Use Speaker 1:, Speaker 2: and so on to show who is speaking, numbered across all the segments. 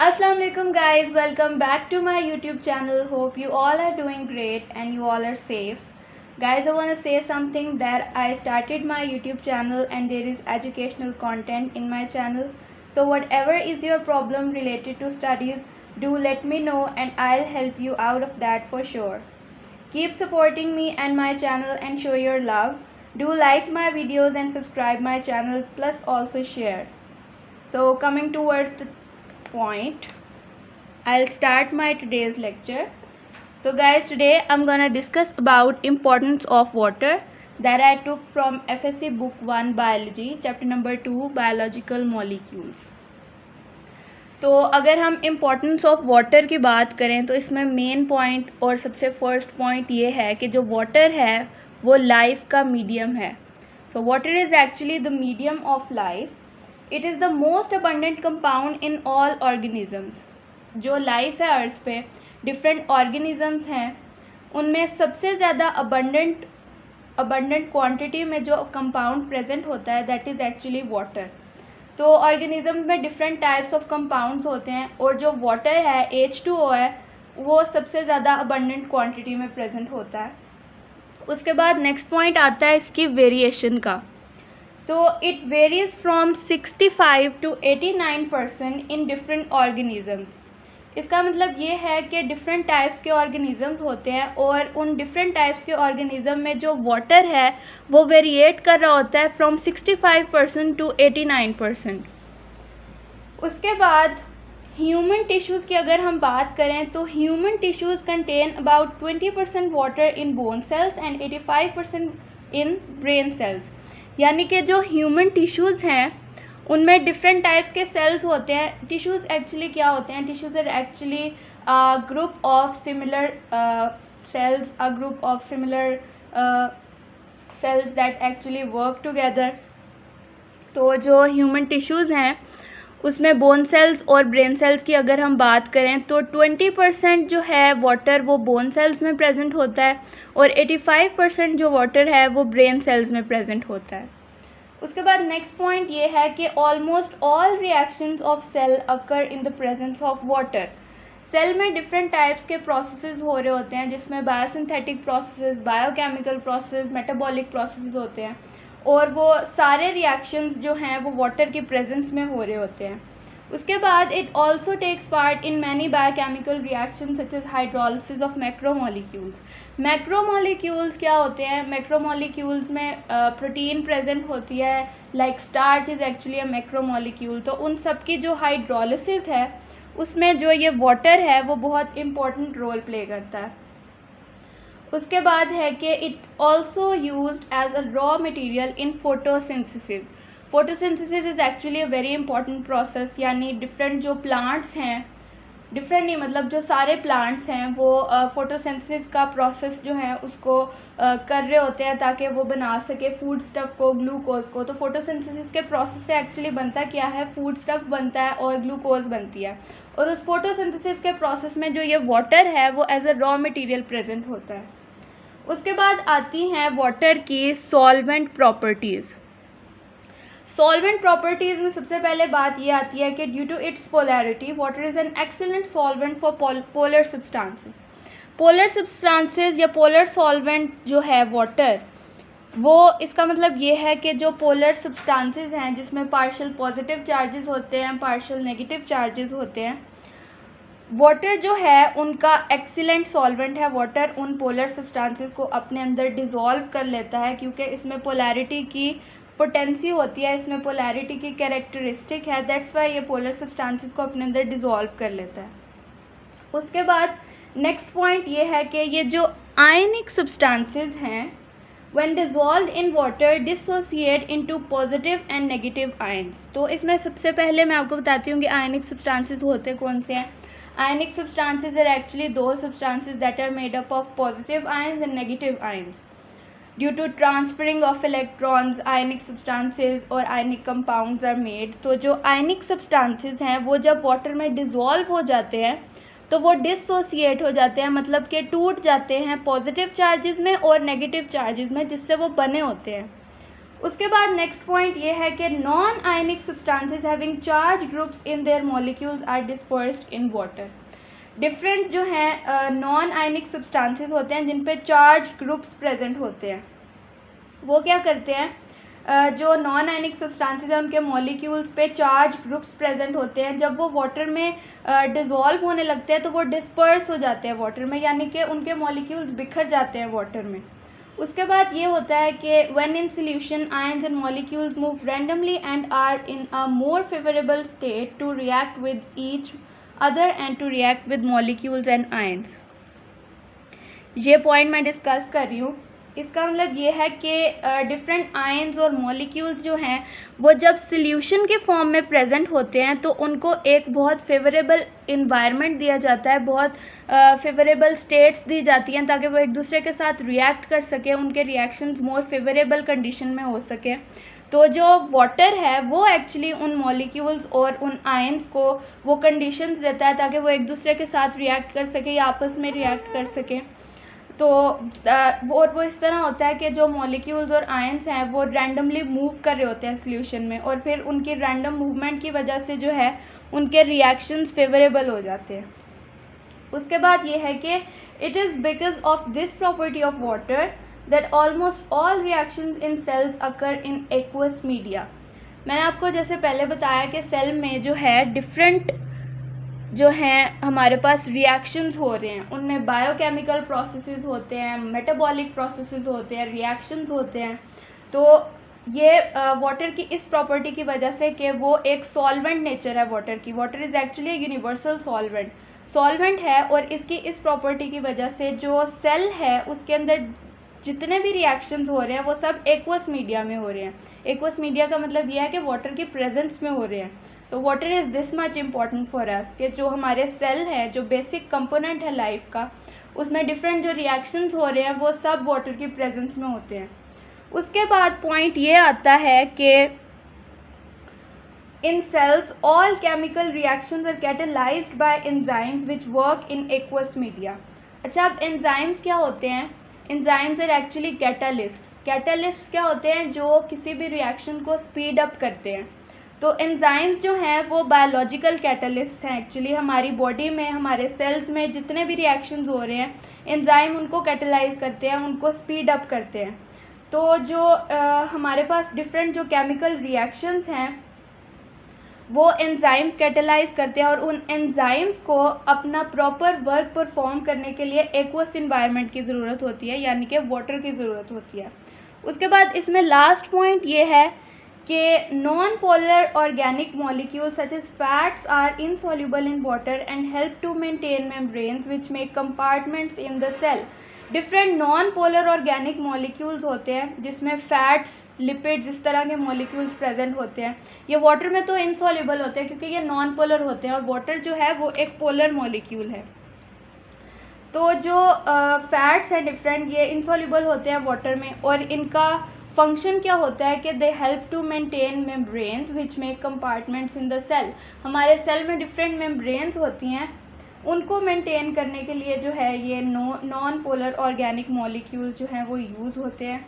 Speaker 1: Assalamu alaikum guys, welcome back to my YouTube channel. Hope you all are doing great and you all are safe. Guys, I want to say something that I started my YouTube channel and there is educational content in my channel. So whatever is your problem related to studies, do let me know and I'll help you out of that for sure. Keep supporting me and my channel and show your love. Do like my videos and subscribe my channel, plus also share. So coming towards the point, I'll start my today's lecture. So guys, today I'm gonna discuss about importance of water that I took from FSC book 1 biology chapter number 2 biological molecules. तो अगर हम importance of water की बात करें तो इसमें main point और सबसे फर्स्ट पॉइंट ये है कि जो वाटर है वो लाइफ का मीडियम है. So water is actually the medium of life. It is the most abundant compound in all organisms. जो लाइफ है अर्थ पे, डिफरेंट ऑर्गेनिजम्स हैं, उनमें सबसे ज़्यादा अबंडेंट क्वांटिटी में जो कंपाउंड प्रेजेंट होता है दैट इज़ एक्चुअली वाटर. तो ऑर्गेनिज्म में डिफरेंट टाइप्स ऑफ कंपाउंड्स होते हैं और जो वाटर है H2O है वो सबसे ज़्यादा अबंडेंट क्वांटिटी में प्रेजेंट होता है. उसके बाद नेक्स्ट पॉइंट आता है इसकी वेरिएशन का. तो it varies from 65 to 89% in different organisms. इसका मतलब ये है कि डिफरेंट टाइप्स के ऑर्गेनिजम्स होते हैं और उन डिफरेंट टाइप्स के ऑर्गेनिज्म में जो वाटर है वो वेरिएट कर रहा होता है फ्रॉम 65% to 89%. उसके बाद ह्यूमन टिश्यूज़ की अगर हम बात करें तो human tissues contain about 20% water in bone cells and 85% in brain cells. यानी कि जो ह्यूमन टिश्यूज़ हैं उनमें डिफरेंट टाइप्स के सेल्स होते हैं. टिश्यूज़ एक्चुअली क्या होते हैं? Tissues are actually group of similar cells, a group of similar cells that actually work together. तो जो ह्यूमन टिश्यूज़ हैं उसमें बोन सेल्स और ब्रेन सेल्स की अगर हम बात करें तो 20% जो है वाटर वो बोन सेल्स में प्रेजेंट होता है और 85% जो वाटर है वो ब्रेन सेल्स में प्रेजेंट होता है. उसके बाद नेक्स्ट पॉइंट ये है कि almost all reactions of cell occur in the presence of water. Cell में डिफरेंट टाइप्स के प्रोसेसेस हो रहे होते हैं जिसमें biosynthetic processes, biochemical process, metabolic processes होते हैं और वो सारे रिएक्शंस जो हैं वो वाटर की प्रेजेंस में हो रहे होते हैं. उसके बाद it also takes part in many biochemical reaction such as hydrolysis of macromolecules. Macromolecules क्या होते हैं? मैक्रोमोलिक्यूल्स में प्रोटीन प्रेजेंट होती है, like starch is actually a macromolecule. तो उन सब की जो हाइड्रोलिसिस है उसमें जो ये वाटर है वो बहुत इम्पोर्टेंट रोल प्ले करता है. उसके बाद है कि it also used as a raw material in photosynthesis. Photosynthesis is actually a very important process. यानी डिफरेंट जो प्लांट्स हैं, डिफरेंट नहीं मतलब जो सारे प्लांट्स हैं वो फोटोसिंथेसिस का प्रोसेस जो है उसको कर रहे होते हैं ताकि वो बना सके फूड स्टफ को, ग्लूकोज को. तो फोटोसिंथेसिस के प्रोसेस से एक्चुअली बनता क्या है? फूड स्टफ बनता है और ग्लूकोज बनती है. और उस फोटोसिंथेसिस के प्रोसेस में जो ये वाटर है वो as a raw material present होता है. उसके बाद आती हैं वाटर की सॉल्वेंट प्रॉपर्टीज़. सॉल्वेंट प्रॉपर्टीज़ में सबसे पहले बात ये आती है कि due to its polarity water is an excellent solvent for polar substances. Polar substances या पोलर सॉल्वेंट जो है वाटर, वो इसका मतलब ये है कि जो पोलर सब्सटेंसेस हैं जिसमें पार्शियल पॉजिटिव चार्जेस होते हैं, पार्शियल नेगेटिव चार्जेस होते हैं, वाटर जो है उनका एक्सीलेंट सॉल्वेंट है. वाटर उन पोलर सब्सटेंसेस को अपने अंदर डिज़ोल्व कर लेता है क्योंकि इसमें पोलैरिटी की पोटेंसी होती है, इसमें पोलैरिटी की कैरेक्टरिस्टिक है. दैट्स वाई ये पोलर सब्सटेंसेस को अपने अंदर डिज़ोल्व कर लेता है. उसके बाद नेक्स्ट पॉइंट ये है कि ये जो आयनिक सब्सटेंसेस हैं when dissolved in water dissociate into positive and negative ions. तो इसमें सबसे पहले मैं आपको बताती हूँ कि आयनिक सब्सटेंसेस होते कौन से हैं. Ionic substances are actually those substances that are made up of positive ions and negative ions. Due to transferring of electrons, ionic substances or ionic compounds are made. तो जो ionic substances हैं वो जब water में dissolve हो जाते हैं तो वो dissociate हो जाते हैं, मतलब कि टूट जाते हैं पॉजिटिव चार्जेस में और नेगेटिव चार्जेस में जिससे वो बने होते हैं. उसके बाद नेक्स्ट पॉइंट ये है कि non ionic substances having charge groups in their molecules are dispersed in water. Different जो हैं नॉन आयनिक सब्सटेंसेस होते हैं जिन पे चार्ज ग्रुप्स प्रेजेंट होते हैं, वो क्या करते हैं, जो नॉन आयनिक सब्सटेंसेस हैं उनके मॉलिक्यूल्स पे चार्ज ग्रुप्स प्रेजेंट होते हैं, जब वो वाटर में डिज़ोल्व होने लगते हैं तो वो डिस्पर्स हो जाते हैं वाटर में, यानी कि उनके मॉलिक्यूल्स बिखर जाते हैं वाटर में। उसके बाद ये होता है कि when in solution ions and molecules move randomly and are in a more favourable state to react with each other and to react with molecules and ions. ये पॉइंट मैं डिस्कस कर रही हूँ। इसका मतलब ये है कि डिफरेंट आयंस और मॉलिक्यूल्स जो हैं वो जब सॉल्यूशन के फॉर्म में प्रेजेंट होते हैं तो उनको एक बहुत फेवरेबल इन्वायरमेंट दिया जाता है, बहुत फेवरेबल स्टेट्स दी जाती हैं ताकि वो एक दूसरे के साथ रिएक्ट कर सकें, उनके रिएक्शंस मोर फेवरेबल कंडीशन में हो सकें। तो जो वाटर है वो एक्चुअली उन मॉलिक्यूल्स और उन आयंस को वो कंडीशंस देता है ताकि वो एक दूसरे के साथ रिएक्ट कर सकें या आपस में रिएक्ट कर सकें। तो वो इस तरह होता है कि जो मॉलिक्यूल्स और आयंस हैं वो रैंडमली मूव कर रहे होते हैं सॉल्यूशन में, और फिर उनकी रैंडम मूवमेंट की वजह से जो है उनके रिएक्शंस फेवरेबल हो जाते हैं। उसके बाद ये है कि it is because of this property of water that almost all reactions in cells occur in aqueous media. मैंने आपको जैसे पहले बताया कि सेल में जो है डिफरेंट जो हैं हमारे पास रिएक्शंस हो रहे हैं, उनमें बायोकेमिकल प्रोसेसेस होते हैं, मेटाबॉलिक प्रोसेसेस होते हैं, रिएक्शंस होते हैं। तो ये वाटर की इस प्रॉपर्टी की वजह से कि वो एक सॉल्वेंट नेचर है वाटर की, water is actually universal solvent है, और इसकी इस प्रॉपर्टी की वजह से जो सेल है उसके अंदर जितने भी रिएक्शंस हो रहे हैं वो सब एक्वस मीडिया में हो रहे हैं। एक्वस मीडिया का मतलब यह है कि वाटर की प्रेजेंस में हो रहे हैं। तो water is this much important for us कि जो हमारे सेल है, जो बेसिक कंपोनेंट है लाइफ का, उसमें डिफरेंट जो रिएक्शंस हो रहे हैं वो सब वाटर की प्रेजेंस में होते हैं। उसके बाद पॉइंट ये आता है कि in cells all chemical reactions are catalysed by enzymes which work in aqueous media. अच्छा, अब एंजाइम्स क्या होते हैं? एंजाइम्स आर एक्चुअली कैटलिस्ट्स क्या होते हैं? जो किसी भी रिएक्शन को स्पीड अप करते हैं। तो एंजाइम्स जो हैं वो बायोलॉजिकल कैटलिस्ट हैं एक्चुअली। हमारी बॉडी में, हमारे सेल्स में जितने भी रिएक्शंस हो रहे हैं, एंजाइम उनको कैटलाइज करते हैं, उनको स्पीड अप करते हैं। तो जो हमारे पास डिफरेंट जो केमिकल रिएक्शंस हैं वो एंजाइम्स कैटलाइज करते हैं, और उन एंजाइम्स को अपना प्रॉपर वर्क परफॉर्म करने के लिए एक्वस इन्वायरमेंट की ज़रूरत होती है, यानी कि वाटर की ज़रूरत होती है। उसके बाद इसमें लास्ट पॉइंट ये है कि non-polar organic molecules such as fats are insoluble in water and help to maintain membranes which make compartments in the cell. Different non polar organic molecules होते हैं जिसमें फैट्स, लिपिड्स, इस तरह के मॉलिक्यूल्स प्रेजेंट होते हैं। ये वाटर में तो इनसॉल्युबल होते हैं क्योंकि ये नॉन पोलर होते हैं, और वाटर जो है वो एक पोलर मॉलिक्यूल है। तो जो फैट्स हैं डिफरेंट, ये इनसॉल्युबल होते हैं वाटर में, और इनका फंक्शन क्या होता है कि they help to maintain membranes which make compartments in the cell. हमारे सेल में डिफरेंट मेम्ब्रेन्स होती हैं, उनको मेंटेन करने के लिए जो है ये नॉन पोलर ऑर्गेनिक मॉलिक्यूल्स जो हैं वो यूज़ होते हैं।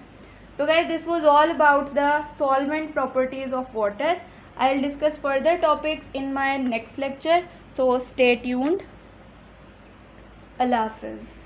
Speaker 1: So guys, this was all about the solvent properties of water. I will discuss further topics in my next lecture, so stay tuned. अल्लाह हाफिज़।